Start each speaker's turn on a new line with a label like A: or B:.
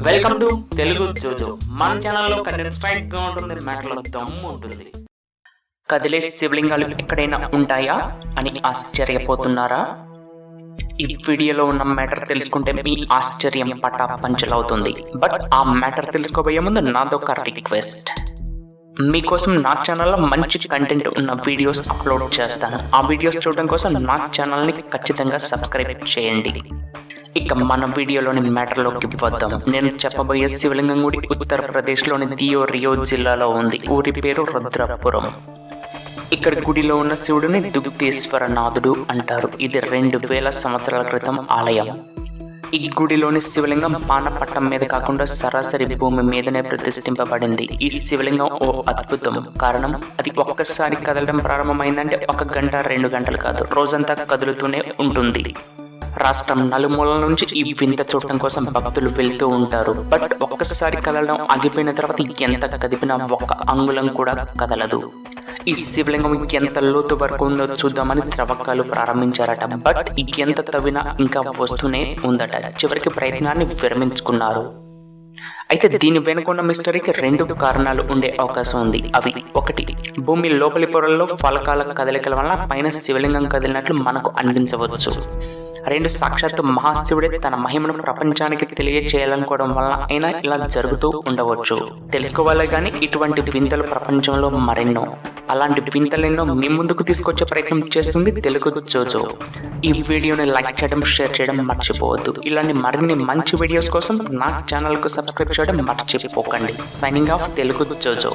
A: Welcome to Telugu జోజో. మన ఛానల్లో కంటెంట్ స్ట్రైక్ గా ఉంటుంది, మ్యాటర్లో దమ్ము ఉంటుంది. కదిలే శివలింగాలు ఎక్కడైనా ఉంటాయా అని ఆశ్చర్యపోతున్నారా? ఈ వీడియోలో ఉన్న మ్యాటర్ తెలుసుకుంటే మీ ఆశ్చర్యం పటాపంచలవుతుంది. బట్ ఆ మ్యాటర్ తెలుసుకోబోయే ముందు నాదొక రిక్వెస్ట్. మీకోసం నా ఛానల్లో మంచి కంటెంట్ ఉన్న వీడియోస్ అప్లోడ్ చేస్తాను. ఆ వీడియోస్ చూడడం కోసం నా ఛానల్ని ఖచ్చితంగా సబ్స్క్రైబ్ చేయండి. ఇక మన వీడియోలోని మ్యాటర్లోకి వద్దాం. నేను చెప్పబోయే శివలింగం గుడి ఉత్తరప్రదేశ్లోని రియో జిల్లాలో ఉంది. ఊరి పేరు రుద్రపురం. ఇక్కడ గుడిలో ఉన్న శివుడిని దుగ్ధేశ్వరనాథుడు అంటారు. ఇది 2000 సంవత్సరాల క్రితం ఆలయం. ఈ గుడిలోని శివలింగం పానపట్టం మీద కాకుండా సరాసరి భూమి మీదనే ప్రతిష్ఠింపబడింది. ఈ శివలింగం ఓ అద్భుతం. కారణం, అది ఒక్కసారి కదలడం ప్రారంభమైందంటే 1 గంట 2 గంటలు కాదు, రోజంతా కదులుతూనే ఉంటుంది. రాష్ట్రం నలుమూలల నుంచి ఈ వింత చూడటం కోసం భక్తులు వెళ్తూ ఉంటారు. బట్ ఒక్కసారి కదలడం ఆగిపోయిన తర్వాత ఎంత కదిపినా 1 అంగుళం కూడా కదలదు. ఈ శివలింగం ఎంత లోతు వరకు ఉందో చూద్దామని త్రవ్వకాలు ప్రారంభించారట. బట్ ఎంత తవ్వినా ఇంకా వస్తూనే ఉందట. చివరికి ప్రయత్నాన్ని విరమించుకున్నారు. అయితే దీని వెనుకున్న మిస్టరీకి 2 కారణాలు ఉండే అవకాశం ఉంది. అవి: 1, భూమి లోపలి పొరల్లో ఫలకాల కదలికల వల్ల పైన శివలింగం కదిలినట్లు మనకు అనిపించవచ్చు. 2, సాక్షాత్తు మహాశివుడే తన మహిమను ప్రపంచానికి తెలియచేయాలనుకోవడం వల్ల అయినా ఇలా జరుగుతూ ఉండవచ్చు. తెలుసుకోవాలే కానీ ఇటువంటి వింతలు ప్రపంచంలో మరెన్నో. అలాంటి వింతలెన్నో మీ ముందుకు తీసుకొచ్చే ప్రయత్నం చేస్తుంది తెలుగు జోజో. ఈ వీడియోని లైక్ చేయడం, షేర్ చేయడం మర్చిపోవద్దు. ఇలాంటి మరిన్ని మంచి వీడియోస్ కోసం నా ఛానల్కు సబ్స్క్రైబ్ చేయడం మర్చిపోకండి. సైనింగ్ ఆఫ్ తెలుగు జోజో.